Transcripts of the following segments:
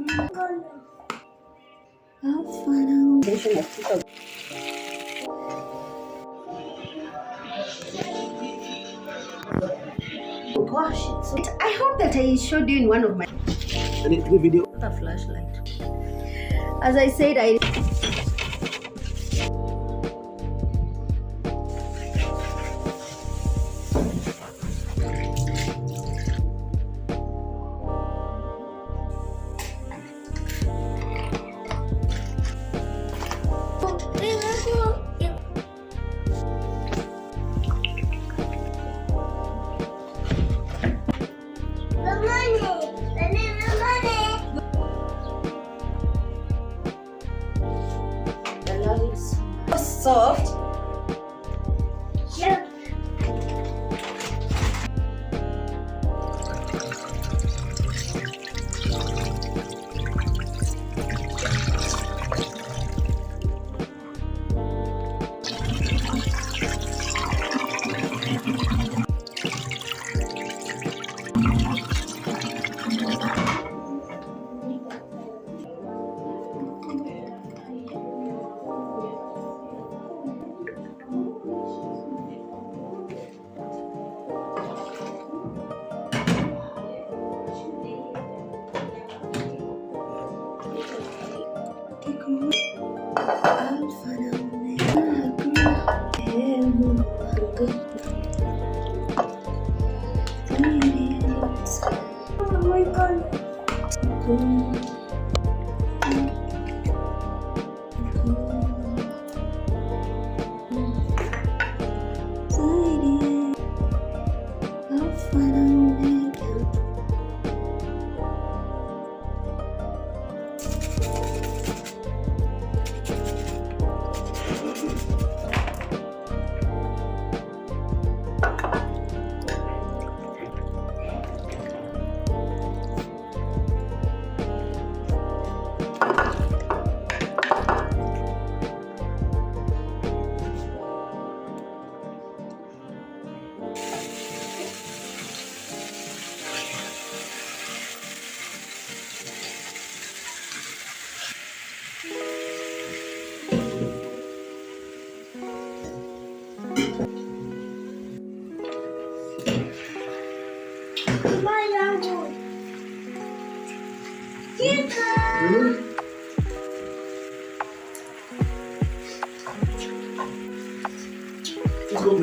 Gosh, I hope that I showed you in one of my video. The flashlight. As I said, I soft. Yeah.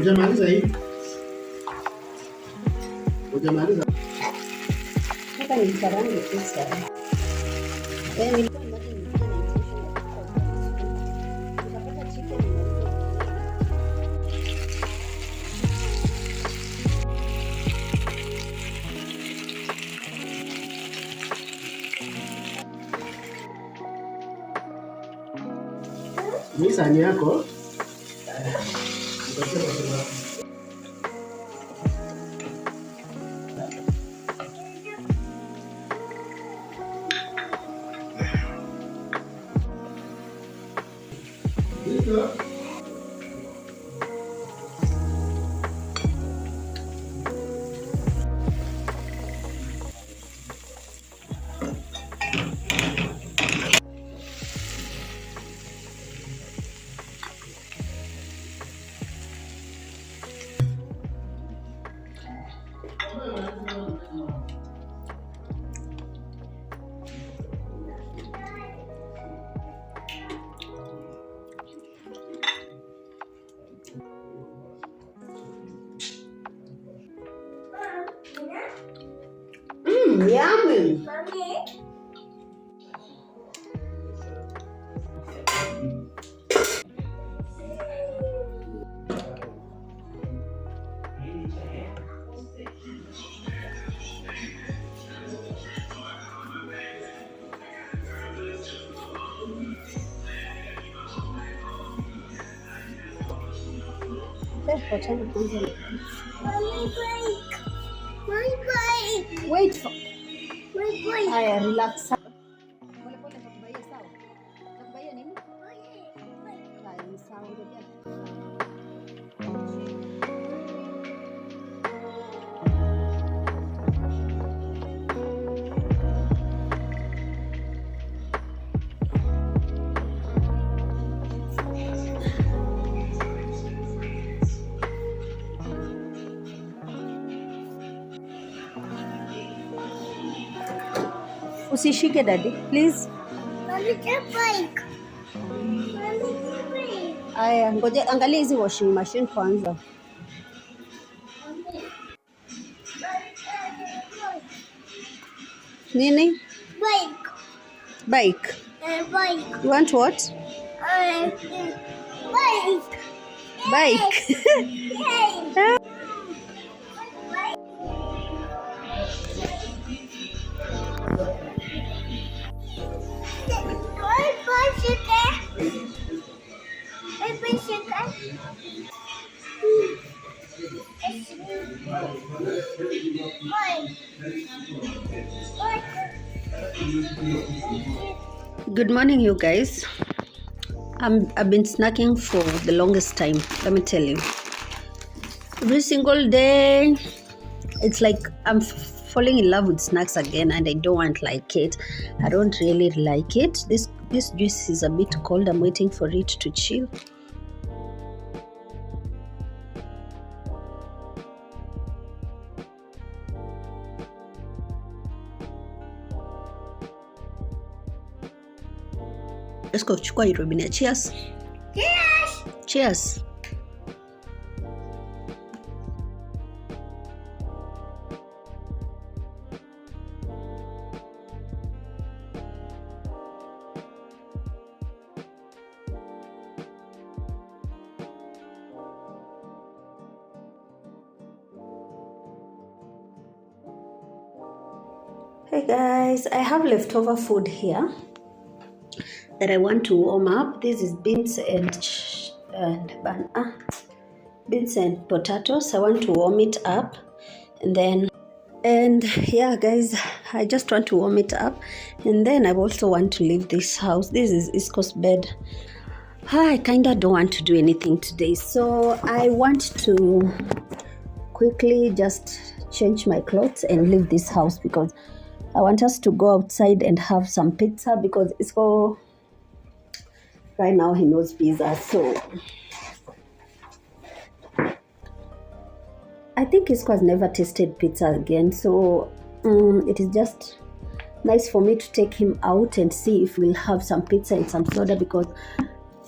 Hujamaliza hii? Hujamaliza? Hapa ni karangi pesa. Nilikuwa ni sahani yako. yummy. Wait for. Haya, relax. Pole pole nitakubaia sawa. Nitakubaia nini? Haya, ni sawa ngoja. Usishike daddy, please. Aya, ngoja angalia hizi washing machine kwanza. Nini? Bike. You want what? Bike. Good morning, you guys. I've been snacking for the longest time, let me tell you. Every single day, it's like I'm falling in love with snacks again, and I don't like it. I don't really like it. This juice is a bit cold. I'm waiting for it to chill. Let's go chukua irobina. Cheers. Cheers. Hey guys, I have leftover food here that I want to warm up. This is beans and potatoes. I want to warm it up, and yeah guys, I just want to warm it up, and then I also want to leave this house. This is East Coast bed. I kinda don't want to do anything today, so I want to quickly just change my clothes and leave this house because I want us to go outside and have some pizza because Isco right now he knows pizza, so I think Isco has never tasted pizza again, so it is just nice for me to take him out and see if we'll have some pizza and some soda because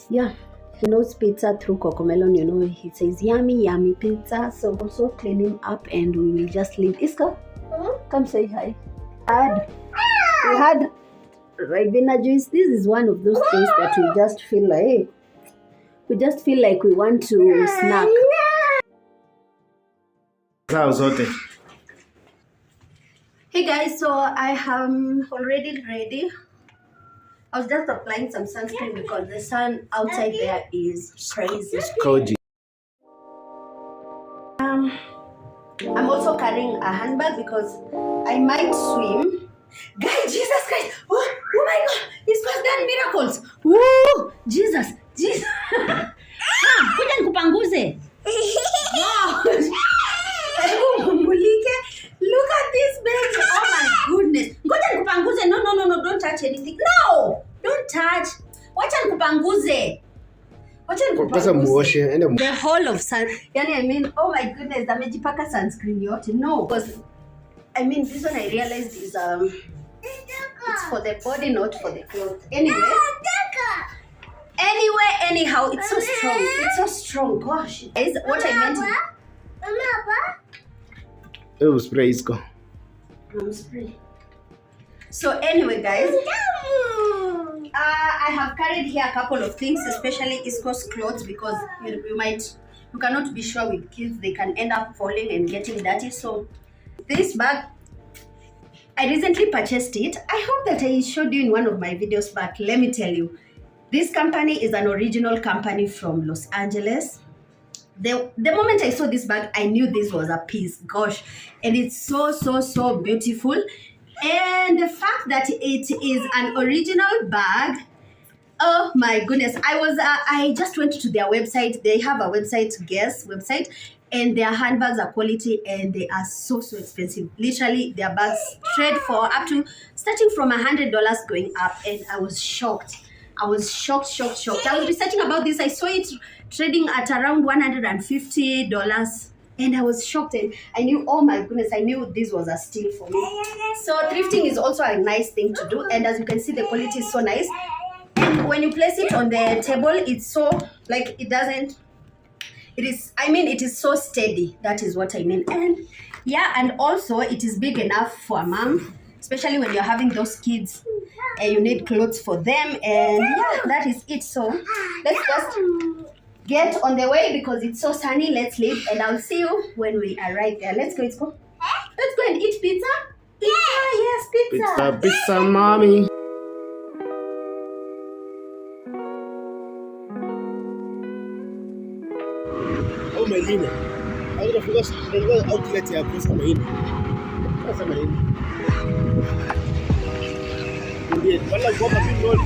yeah, he knows pizza through Cocomelon, you know, he says yummy pizza. So also clean him up and we will just leave. Isco, come say hi. We had Ribena juice. This is one of those things that we just feel like we want to snack. Hey guys, so I am already ready. I was just applying some sunscreen because the sun outside there is crazy. Koji. I'm also carrying a handbag because I might swim. Guys, Jesus Christ! Oh my God! This was done miracles! Woo! Jesus! Kuja nikupanguze. Wow! Look at this baby! Oh my goodness! Kuja nikupanguze. No! Don't touch anything. No! Don't touch. Wacha nikupanguze. The whole of sun. I mean, oh my goodness, amejipaka sunscreen yote. No, because I mean, this one I realized is it's for the body, not for the clothes. Anyhow, it's so strong. It's so strong. Gosh, is what I meant. Oh, spray Isco. Spray. So anyway, guys, I have carried here a couple of things, especially East Coast clothes, because you cannot be sure with kids, they can end up falling and getting dirty. So this bag, I recently purchased it. I hope that I showed you in one of my videos, but let me tell you, this company is an original company from Los Angeles. The moment I saw this bag, I knew this was a piece. Gosh, and it's so beautiful. And the fact that it is an original bag, oh my goodness. I just went to their website. They have a website, and their handbags are quality and they are so expensive. Literally, their bags trade for up to starting from $100 going up, and I was shocked. I was shocked. I was researching about this. I saw it trading at around $150 And I was shocked, and I knew, oh my goodness, I knew this was a steal for me. So thrifting is also a nice thing to do, and as you can see, the quality is so nice. And when you place it on the table, it's so, like, it doesn't, it is, I mean, it is so steady. That is what I mean. And yeah, and also it is big enough for a mom, especially when you're having those kids and you need clothes for them. And yeah, that is it. So let's just get on the way because it's so sunny. Let's leave, and I'll see you when we arrive there. Let's go. Let's go. Let's go and eat pizza. Pizza, yes, pizza. Pizza, mommy. Oh, Melina. I would have forgotten the outlet here. What's Melina? What's Melina? Indeed. Well, like what have you done?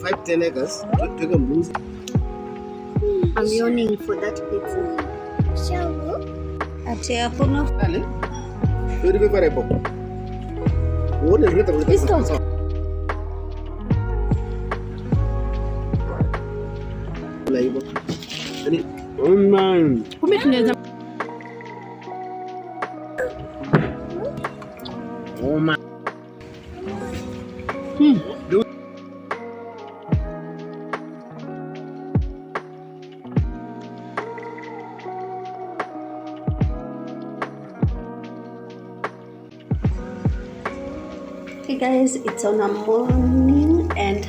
5-10 acres. Take a move. I'm yawning for that pizza. Dale. Very favorable. What is it? Listo. Oh man. Kumbe tunaweza. Oh man. Hey guys, it's on a morning and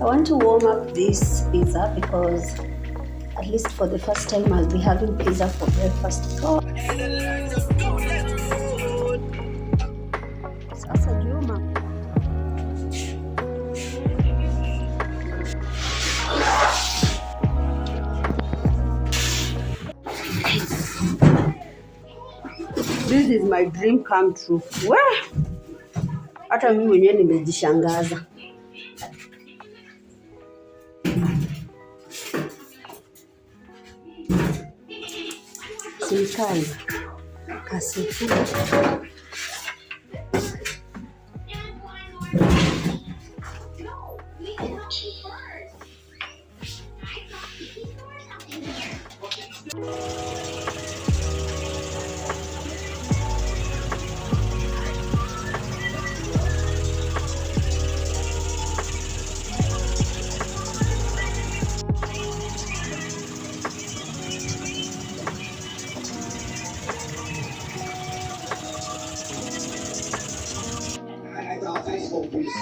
I want to warm up this pizza because at least for the first time I'll be having pizza for breakfast. Oh. Sasa Juma. This is my dream come true. Where? Hata mimi mwenyewe nimejishangaza. Sikali. Kasifu.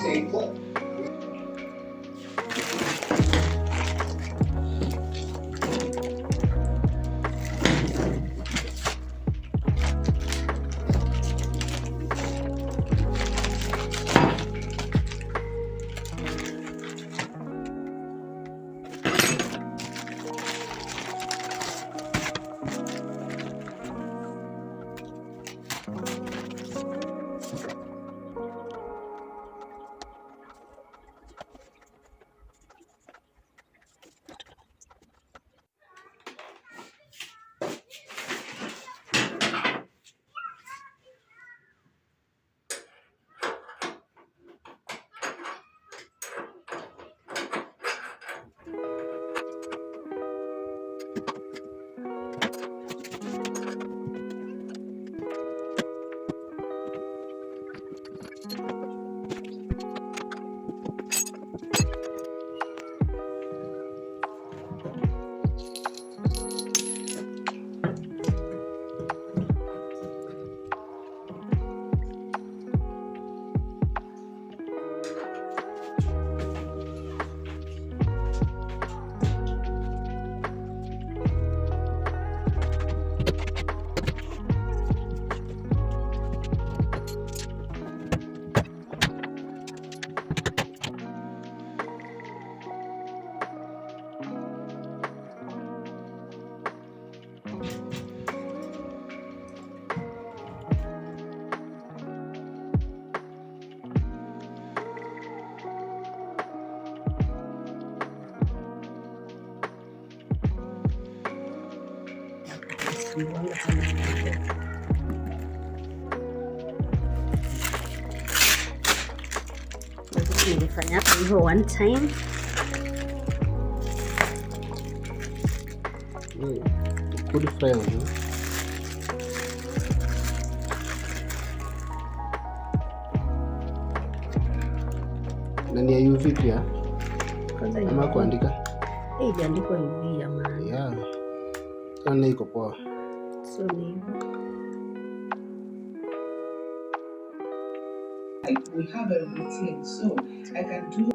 Stay put. Nilifanya hivyo one time. Good friend. Na ni ya UV pia ama kuandika? Iliandikwa UV ya maana. Yeah. Kana iko poa. So ni we have a routine, so I can do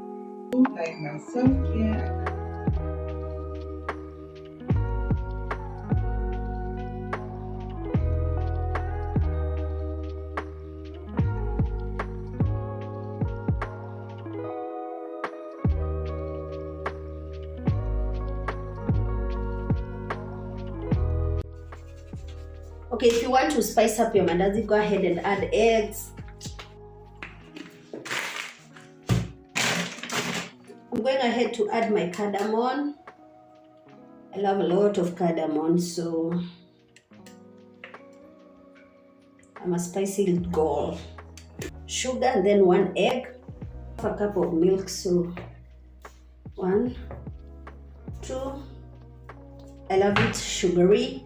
like my self-care. okay, if you want to spice up your mandazi, go ahead and add eggs. I'm going ahead to add my cardamom. I love a lot of cardamom, so I'm a spicy girl. Sugar and then 1 egg, a cup of milk, so 1, 2. I love it sugary.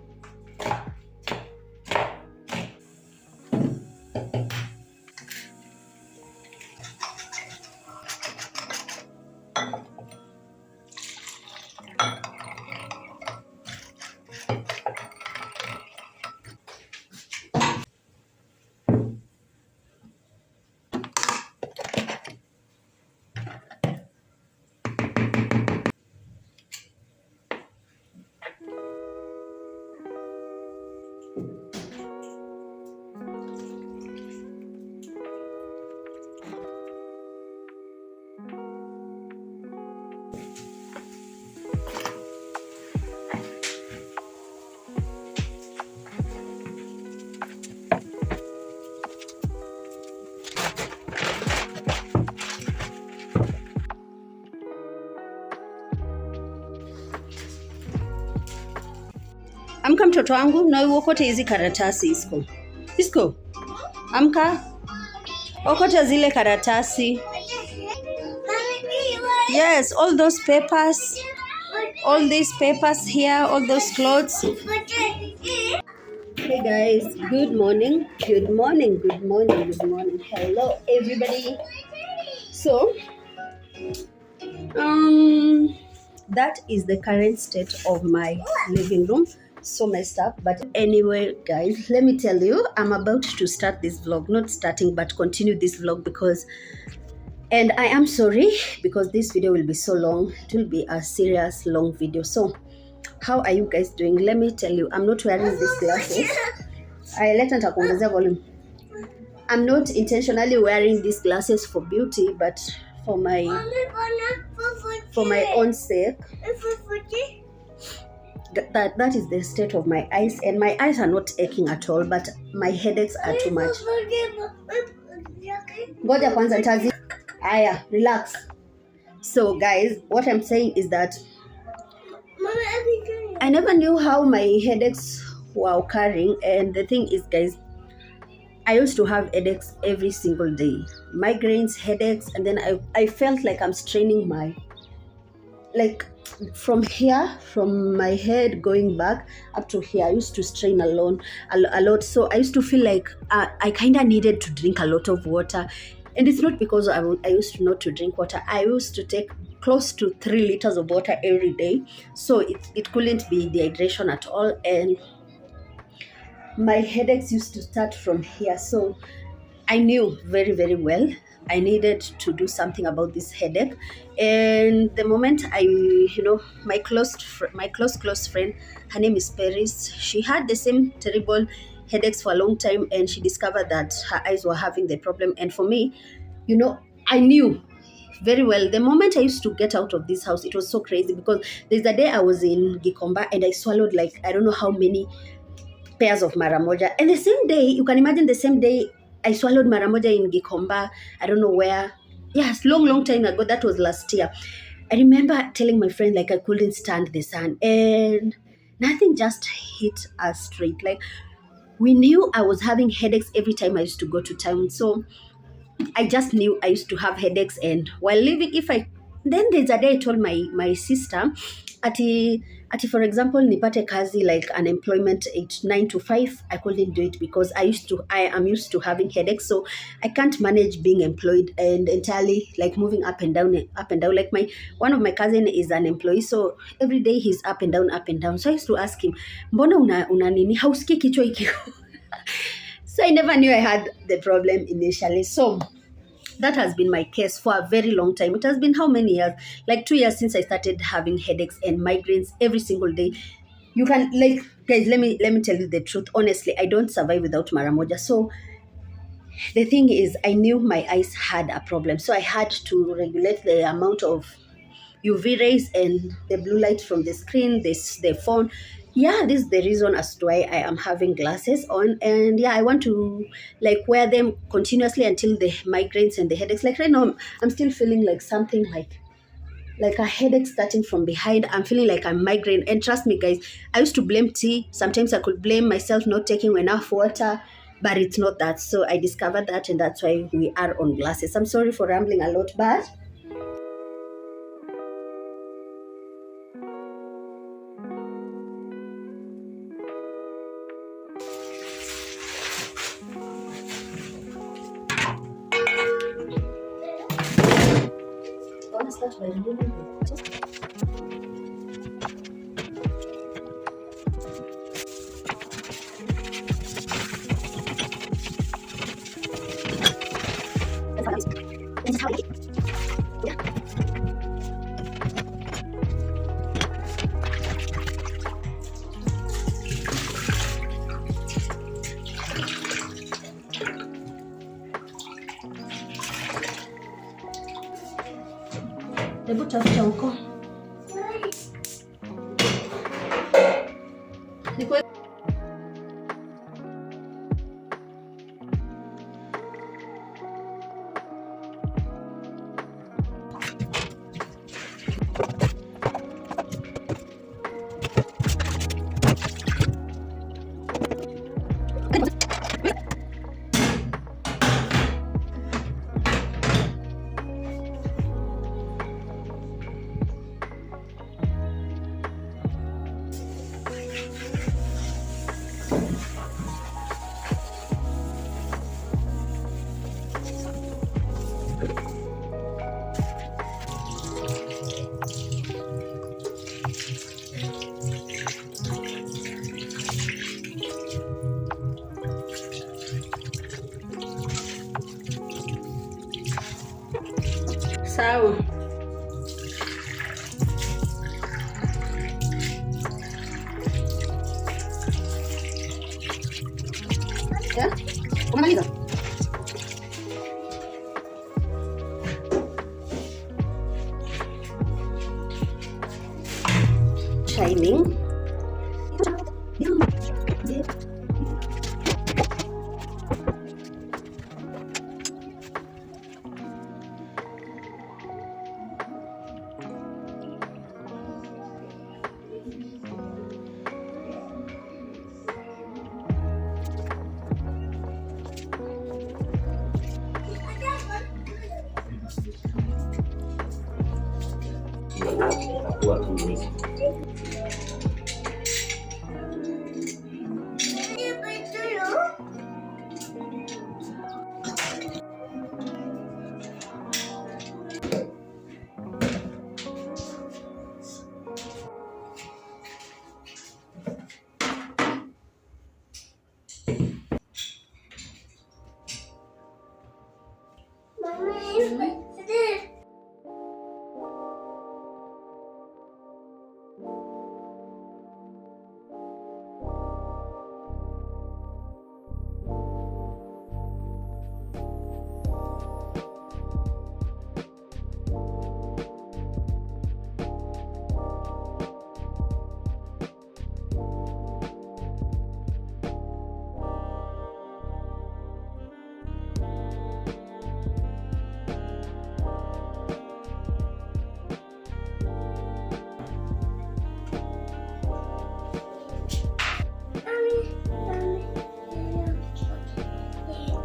Amka mtoto wangu, na uokote hizi karatasi. Isko, amka, okota zile karatasi. Yes, all those papers, all these papers here, all those clothes. Hey guys, good morning, good morning, good morning, good morning. Hello everybody. So that is the current state of my living room. So messed up, but anyway guys, let me tell you, I'm about to start this vlog, not starting but continue this vlog, because, and I am sorry because this video will be so long. It will be a serious long video. So how are you guys doing? Let me tell you, I'm not wearing these glasses. Volume. I'm not intentionally wearing these glasses for beauty, but for my own sake. That is the state of my eyes, and my eyes are not aching at all, but my headaches are too much. Ngoja kwanza ntazi. Aya, relax. So guys, what I'm saying is that I never knew how my headaches were occurring, and the thing is guys, I used to have headaches every single day. Migraines, headaches, and then I felt like I'm straining my, like, from here, from my head going back up to here, I used to strain a lot. So I used to feel like I kind of needed to drink a lot of water. And it's not because I used to not to drink water. I used to take close to 3 liters of water every day. So it couldn't be dehydration at all. And my headaches used to start from here. So I knew very, very well I needed to do something about this headache. And the moment my close friend, her name is Paris, she had the same terrible headaches for a long time, and she discovered that her eyes were having the problem. And for me, I knew very well. The moment I used to get out of this house, it was so crazy, because there's a day I was in Gikomba and I swallowed like, I don't know how many pairs of maramoja. And the same day, you can imagine, the same day I swallowed maramoja in Gikomba, I don't know where. Yes, long time ago. That was last year. I remember telling my friend like I couldn't stand the sun, and nothing just hit us straight. Like, we knew I was having headaches every time I used to go to town. So I just knew I used to have headaches. And while living, then there's a day I told my sister, Ati for example, nipate kazi like unemployment 9 to 5, I couldn't do it because I am used to having headaches, so I can't manage being employed and entirely like moving up and down, up and down. Like one of my cousin is an employee, so every day he's up and down, up and down. So I used to ask him, mbona una nini? Hausikii kichwa ikiko? So I never knew I had the problem initially. So that has been my case for a very long time. It has been how many years? Like 2 years since I started having headaches and migraines every single day. You can, like, guys, let me tell you the truth. Honestly, I don't survive without Maramoja. So the thing is, I knew my eyes had a problem. So I had to regulate the amount of UV rays and the blue light from the screen, the phone. Yeah, this is the reason as to why I am having glasses on. And yeah, I want to like wear them continuously until the migraines and the headaches. Like right now, I'm still feeling like something like a headache starting from behind. I'm feeling like I'm migraine. And trust me, guys, I used to blame tea. Sometimes I could blame myself not taking enough water, but it's not that. So I discovered that, and that's why we are on glasses. I'm sorry for rambling a lot, but I want to start by removing hebu tafuta huko. Sawa. Ya? Umemaliza? Shining.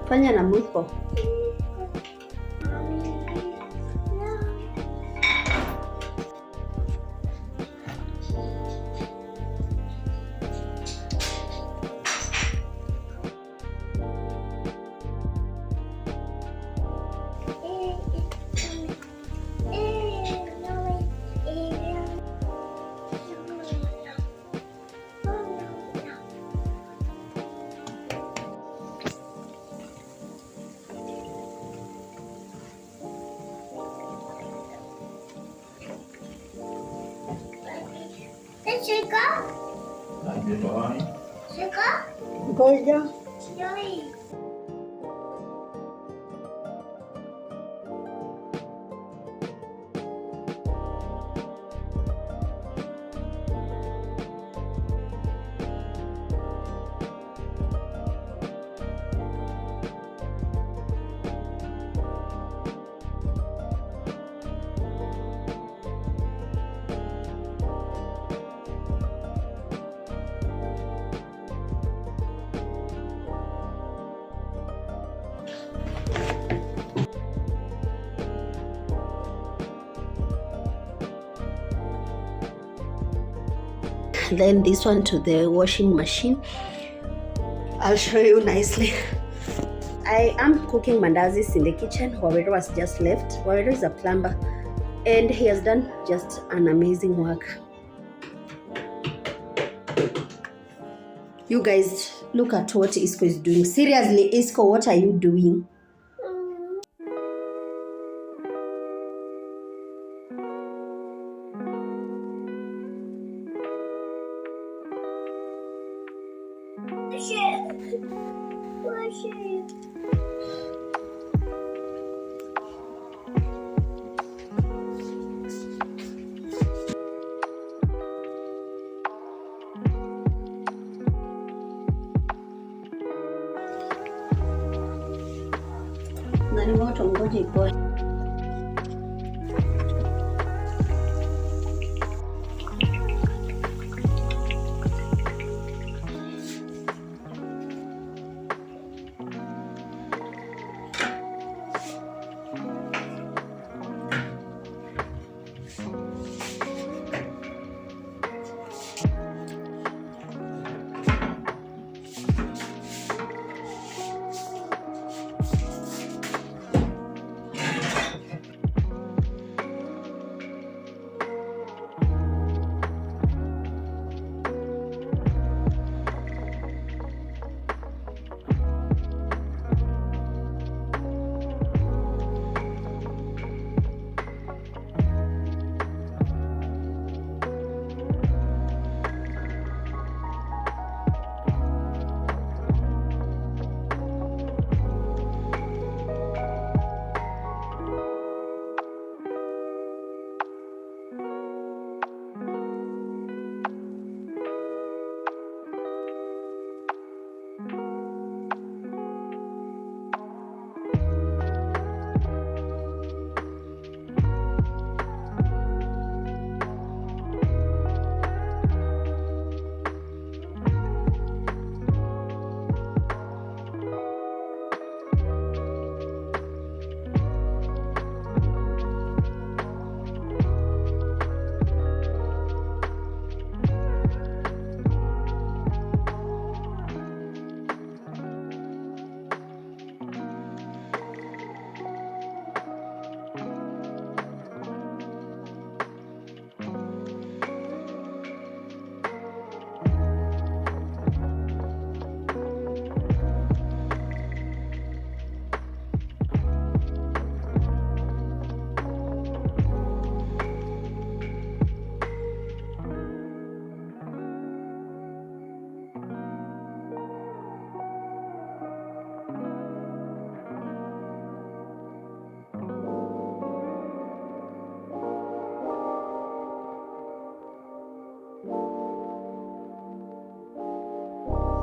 Fanya na mwiko. Ngoja. Then this one to the washing machine. I'll show you nicely. I am cooking mandazis in the kitchen. Waweru has just left. Waweru is a plumber and he has done just an amazing work. You guys, look at what Isco is doing. Seriously, Isco, what are you doing? Nani moto, ngoja ipoe.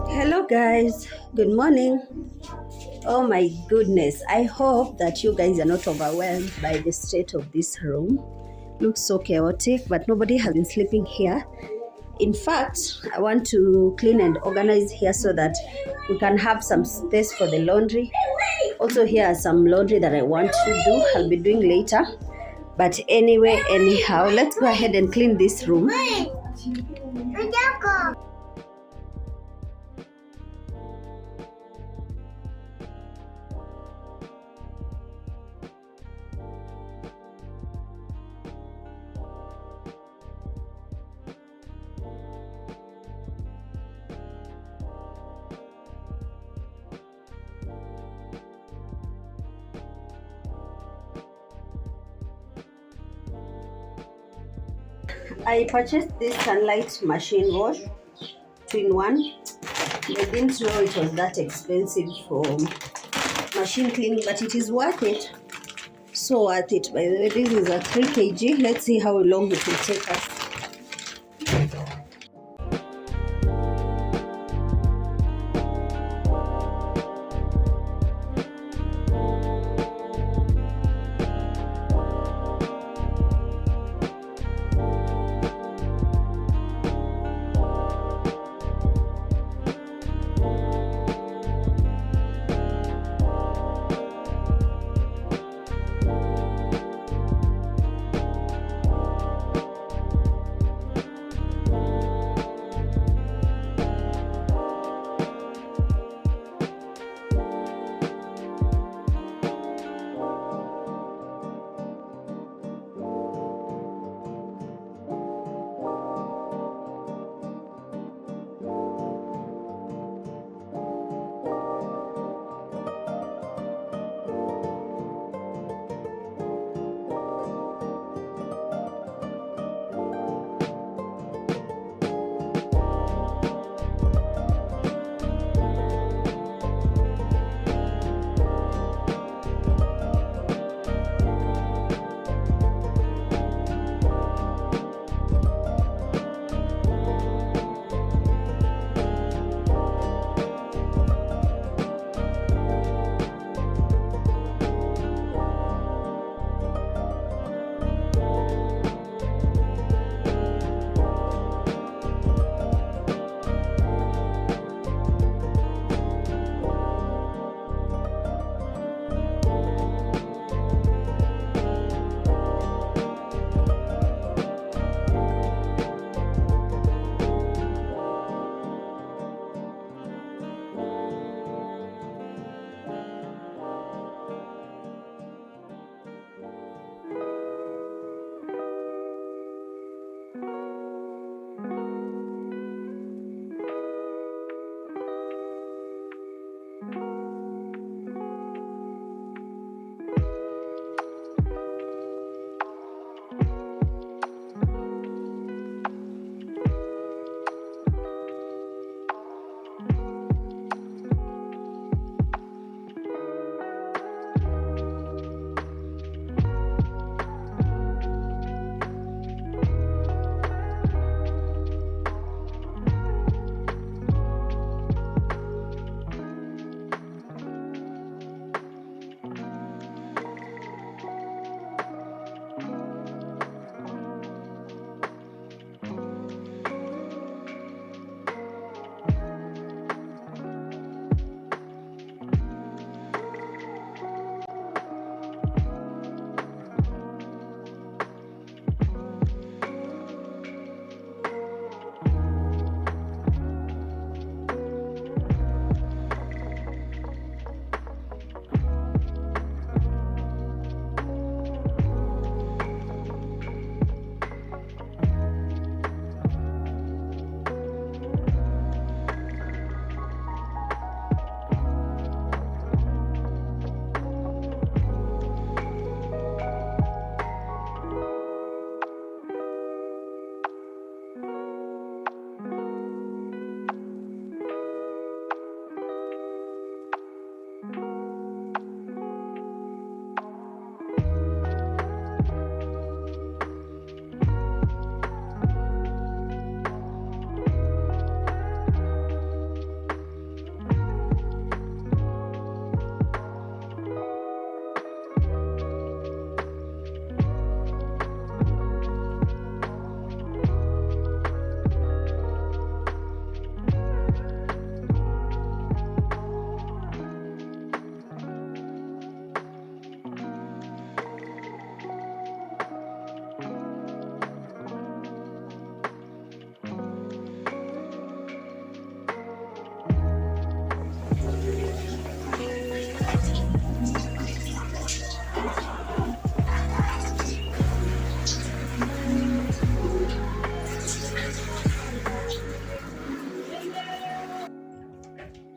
Hello guys, good morning. Oh my goodness, I hope that you guys are not overwhelmed by the state of this room. Looks so chaotic, but nobody has been sleeping here. In fact, I want to clean and organize here so that we can have some space for the laundry. Also, here are some laundry that I want to do. I'll be doing later. But anyway, anyhow, let's go ahead and clean this room. I purchased this sunlight machine wash 2-in-1. I didn't know it was that expensive for machine cleaning, but it is worth it. So worth it. By the way, this is a 3 kg. Let's see how long it will take us.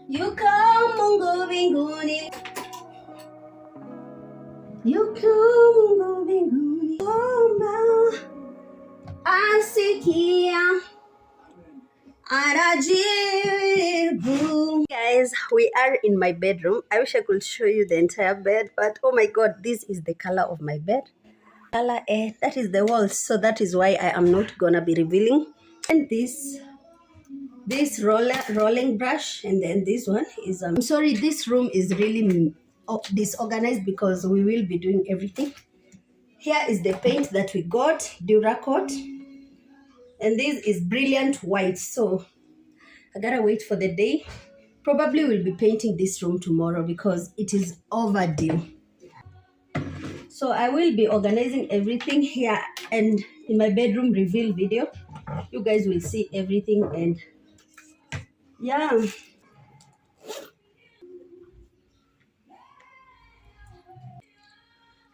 Yuko Mungu mbinguni, yuko Mungu mbinguni, omba asikia anajibu. Guys, we are in my bedroom. I wish I could show you the entire bed, but oh my god, this is the color of my bed. Color, that is the walls, so that is why I am not gonna be revealing. And this rolling brush, and then this one is I'm sorry, this room is really disorganized because we will be doing everything. Here is the paint that we got, Duracoat, and this is brilliant white, so I gotta wait for the day. Probably we'll be painting this room tomorrow because it is overdue. So I will be organizing everything here, and in my bedroom reveal video you guys will see everything. And yeah,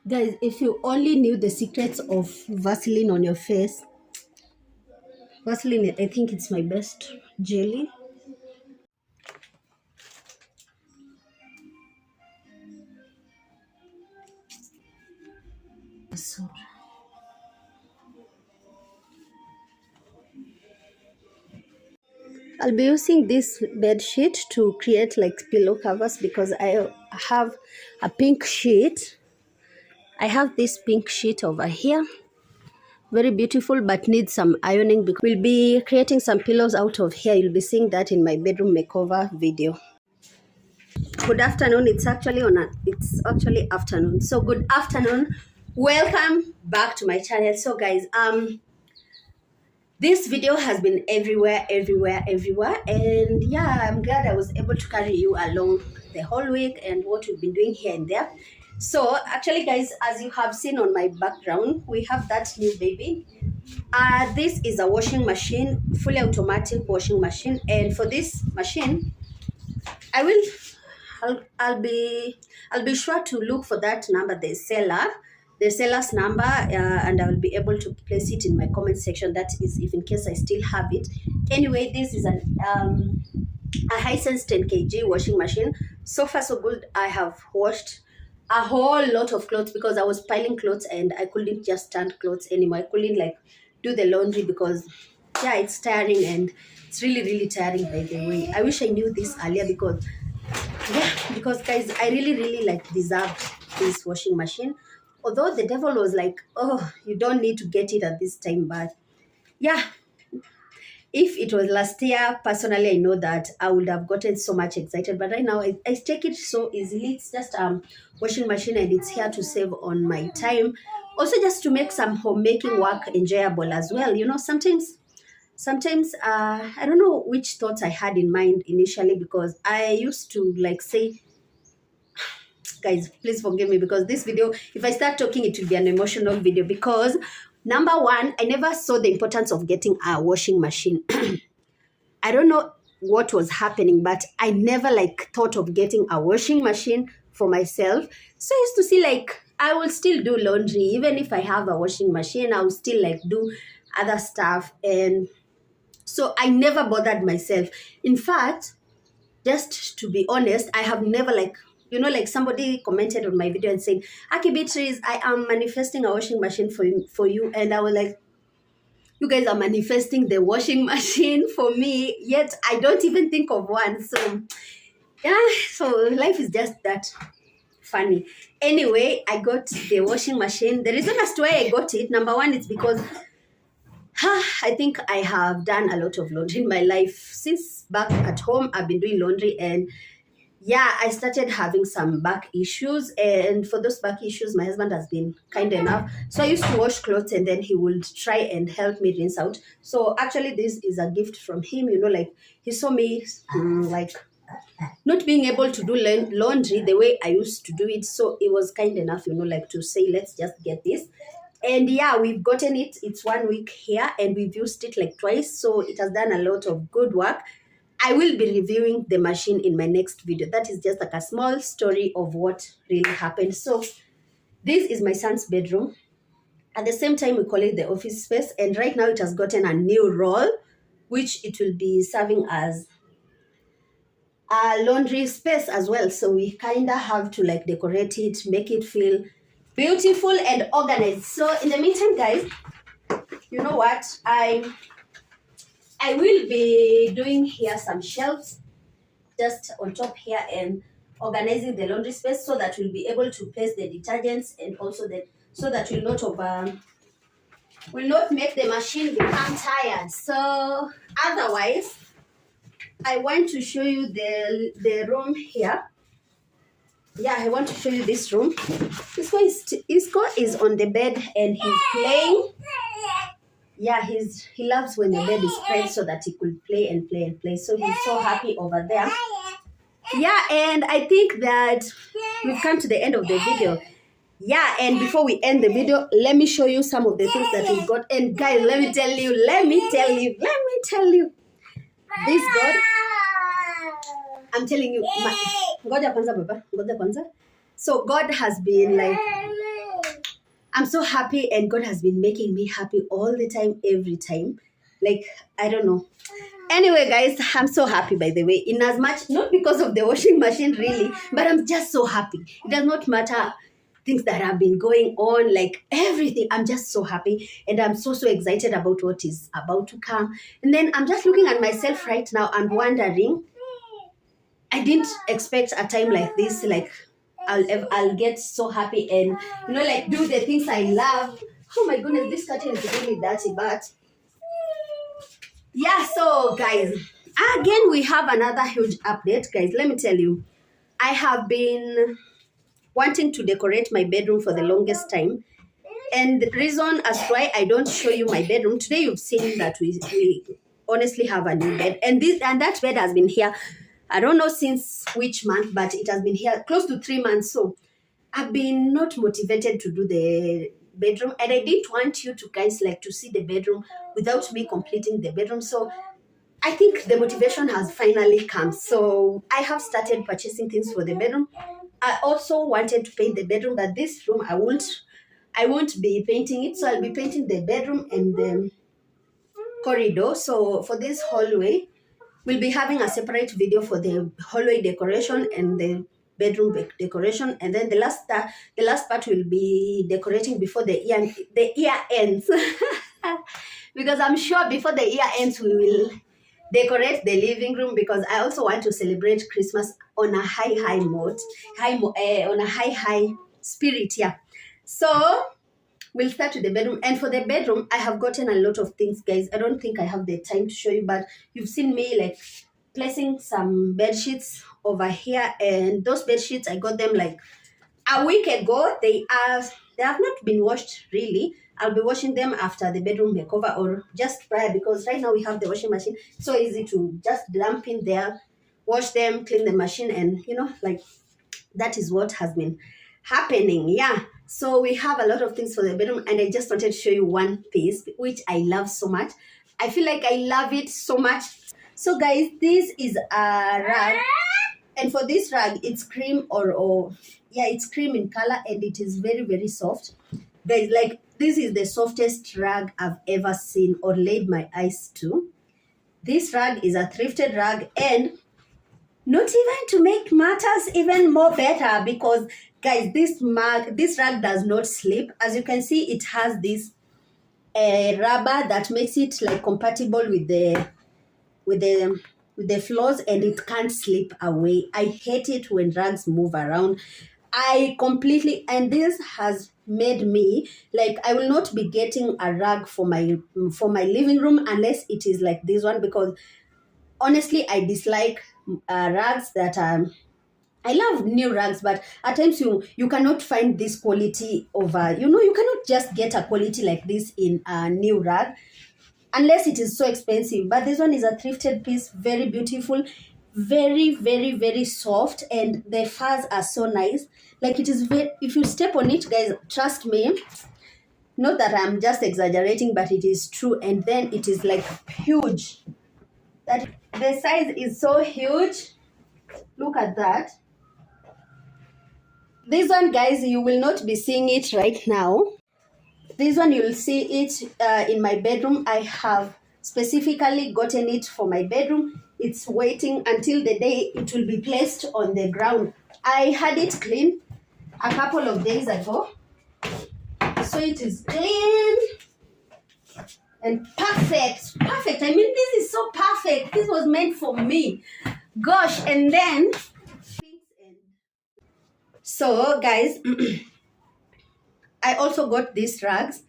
guys, if you only knew the secrets of Vaseline on your face. Vaseline, I think it's my best jelly. So I'll be using this bed sheet to create like pillow covers because I have a pink sheet. I have this pink sheet over here. Very beautiful, but needs some ironing because we'll be creating some pillows out of here. You'll be seeing that in my bedroom makeover video. Good afternoon. It's actually afternoon. So good afternoon. Welcome back to my channel. So guys, this video has been everywhere, and yeah, I'm glad I was able to carry you along the whole week and what we've been doing here and there. So actually guys, as you have seen on my background, we have that new baby. This is a washing machine, fully automatic washing machine, and for this machine I'll be sure to look for that number, the seller's number, and I will be able to place it in my comment section. That is, if in case I still have it. Anyway, this is a Hisense 10 kg washing machine. So far so good. I have washed a whole lot of clothes because I was piling clothes and I couldn't just stand clothes anymore. I couldn't like do the laundry because yeah, it's tiring, and it's really tiring, by the way. I wish I knew this earlier because guys, I really like deserved this washing machine. Although the devil was like, oh, you don't need to get it at this time, but yeah, if it was last year, personally, I know that I would have gotten so much excited, but right now I take it so easily. It's just washing machine, and it's here to save on my time, also just to make some homemaking work enjoyable as well. You know, sometimes I don't know which thoughts I had in mind initially, because I used to like say, guys, please forgive me because this video, if I start talking, it will be an emotional video, because number one, I never saw the importance of getting a washing machine. I don't know what was happening, but I never like thought of getting a washing machine for myself. So I used to see like I will still do laundry even if I have a washing machine. I will still like do other stuff, and so I never bothered myself. In fact, just to be honest, I have never like, you know, like somebody commented on my video and said, Aki Beatrice, I am manifesting a washing machine for you. And I was like, you guys are manifesting the washing machine for me, yet I don't even think of one. So yeah, so life is just that funny. Anyway, I got the washing machine. The reason as to why I got it, number one, is because I think I have done a lot of laundry in my life. Since back at home, I've been doing laundry, and yeah, I started having some back issues, and for those back issues, my husband has been kind enough. So I used to wash clothes, and then he would try and help me rinse out. So actually, this is a gift from him. You know, like he saw me like not being able to do laundry the way I used to do it. So it was kind enough, you know, like to say, let's just get this. And yeah, we've gotten it. It's 1 week here, and we've used it like twice. So it has done a lot of good work. I will be reviewing the machine in my next video. That is just like a small story of what really happened. So this is my son's bedroom. At the same time, we call it the office space. And right now it has gotten a new role, which it will be serving as a laundry space as well. So we kind of have to like decorate it, make it feel beautiful and organized. So in the meantime, guys, you know what? I will be doing here some shelves just on top here and organizing the laundry space so that we'll be able to place the detergents and also so that will not make the machine become tired. So otherwise, I want to show you the room here. Yeah, I want to show you this room. Isco is on the bed and he's playing. Yeah, he loves when the bed is spread so that he could play and play and play. So he's so happy over there. Yeah, and I think that we've come to the end of the video. Yeah, and before we end the video, let me show you some of the things that we've got. And guys, let me tell you, this God, I'm telling you, ngoja kwanza baba, ngoja kwanza. So God has been like, I'm so happy, and God has been making me happy all the time, every time. Like, I don't know. Anyway, guys, I'm so happy, by the way, in as much, not because of the washing machine, really, but I'm just so happy. It does not matter things that have been going on, like everything. I'm just so happy, and I'm so excited about what is about to come. And then I'm just looking at myself right now and wondering, I didn't expect a time like this, like I'll get so happy and, you know, like do the things I love. Oh my goodness, this curtain is really dirty, but yeah. So guys, again, we have another huge update. Guys, let me tell you, I have been wanting to decorate my bedroom for the longest time, and the reason as to why I don't show you my bedroom today, you've seen that we honestly have a new bed, and that bed has been here, I don't know since which month, but it has been here close to 3 months. So I've been not motivated to do the bedroom, and I didn't want you to guys like to see the bedroom without me completing the bedroom. So I think the motivation has finally come. So I have started purchasing things for the bedroom. I also wanted to paint the bedroom, but this room I won't be painting it. So I'll be painting the bedroom and the corridor. So for this hallway, we'll be having a separate video for the hallway decoration and the bedroom decoration, and then the last part will be decorating before the year ends. Because I'm sure before the year ends we will decorate the living room, because I also want to celebrate Christmas on a high mode, on a high spirit. Yeah. So we'll start with the bedroom. And for the bedroom, I have gotten a lot of things, guys. I don't think I have the time to show you, but you've seen me like placing some bed sheets over here, and those bed sheets I got them like a week ago. They have not been washed really. I'll be washing them after the bedroom makeover or just prior, because right now we have the washing machine. So easy to just dump in there, wash them, clean the machine, and you know, like that is what has been happening. Yeah. So we have a lot of things for the bedroom, and I just wanted to show you one piece which I love so much. I feel like I love it so much. So guys, this is a rug, and for this rug, it's cream it's cream in color, and it is very soft. Guys, like this is the softest rug I've ever seen or laid my eyes to. This rug is a thrifted rug, and not even to make matters even more better, because guys, this rug does not slip. As you can see, it has this rubber that makes it like compatible with the floors, and it can't slip away. I hate it when rugs move around. And this has made me like, I will not be getting a rug for my living room unless it is like this one, because honestly I dislike rugs that I love new rugs, but at times you cannot find this quality over, you cannot just get a quality like this in a new rug unless it is so expensive. But this one is a thrifted piece, very beautiful, very soft, and the furs are so nice. Like it is if you step on it, guys, trust me, not that I'm just exaggerating, but it is true. And then it is like huge. That the size is so huge. Look at that. This one, guys, you will not be seeing it right now. This one, you'll see it in my bedroom. I have specifically gotten it for my bedroom. It's waiting until the day it will be placed on the ground. I had it cleaned a couple of days ago. So it is clean. And perfect. Perfect. I mean, this is so perfect. This was meant for me. Gosh. And then, so guys, I also got these rugs.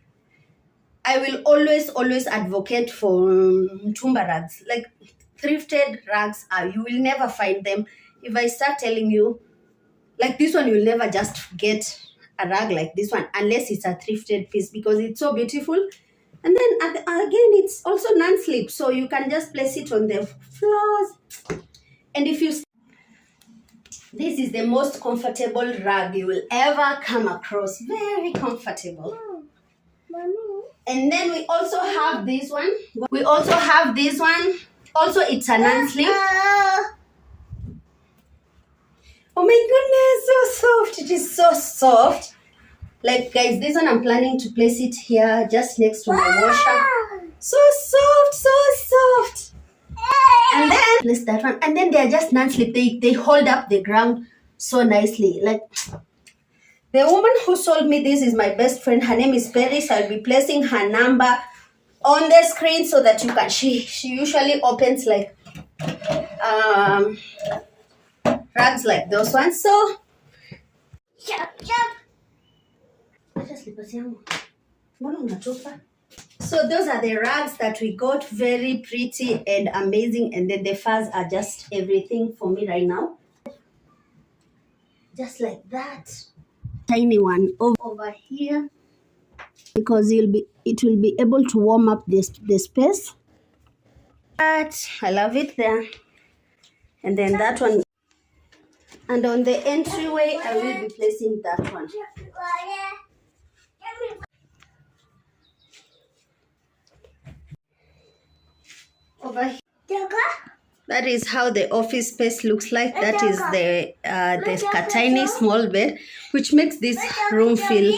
I will always advocate for tumba rugs. Like thrifted rugs you will never find them. If I start telling you, like this one, you'll never just get a rug like this one unless it's a thrifted piece because it's so beautiful. And then again, it's also non-slip, so you can just place it on the floors. And if you, this is the most comfortable rug you will ever come across. Very comfortable. And then we also have this one. Also, it's a non-slip. Oh my goodness, so soft. It is so soft. Like guys, this one I'm planning to place it here just next to my washer. So soft, so soft. And then place that one. And then they are just non-slip. They hold up the ground so nicely. Like the woman who sold me this is my best friend. Her name is Paris. I'll be placing her number on the screen so that you can. She usually opens like rugs like those ones. So so those are the rugs that we got. Very pretty and amazing. And then the furs are just everything for me right now. Just like that. Tiny one over here because it will be able to warm up the space. But I love it there. And then that one. And on the entryway, I will be placing that one. Over here. That is how the office space looks like. That is the tiny small bed, which makes this room feel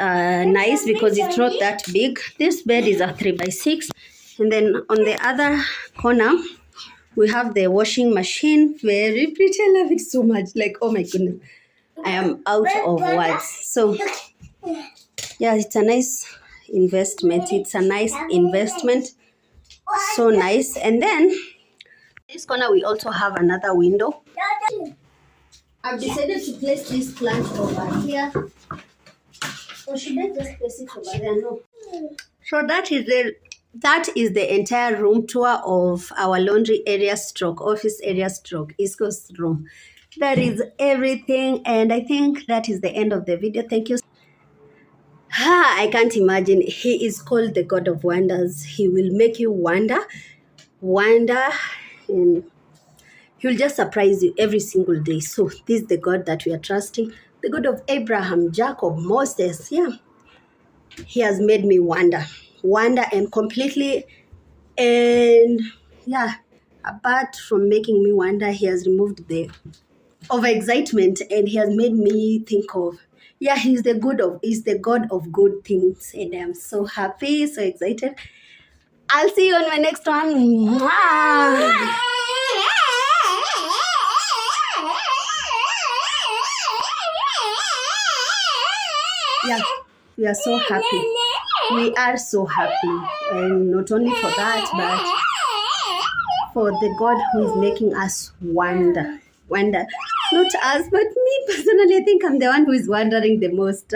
nice because it's not that big. This bed is a 3x6. And then on the other corner, we have the washing machine. Very pretty. I love it so much. Like, oh my goodness. I am out of words. So, yeah, it's a nice investment. So nice. And then this corner, we also have another window. I've decided to place this plant over here. Or should I just place it over there? No. So that is the entire room tour of our laundry area stroke, office area stroke, East Coast room. That is everything. And I think that is the end of the video. Thank you. I can't imagine. He is called the God of Wonders. He will make you wonder, and he'll just surprise you every single day. So this is the God that we are trusting. The God of Abraham, Jacob, Moses. Yeah. He has made me wonder and completely. And yeah, apart from making me wonder, he has removed the excitement and he has made me think of, yeah, he's the God of good things. And I'm so happy, so excited. I'll see you on my next one. Mwah! Yeah, we are so happy. We are so happy. And not only for that, but for the God who is making us wonder. Not us, but me personally, I think I'm the one who is wondering the most.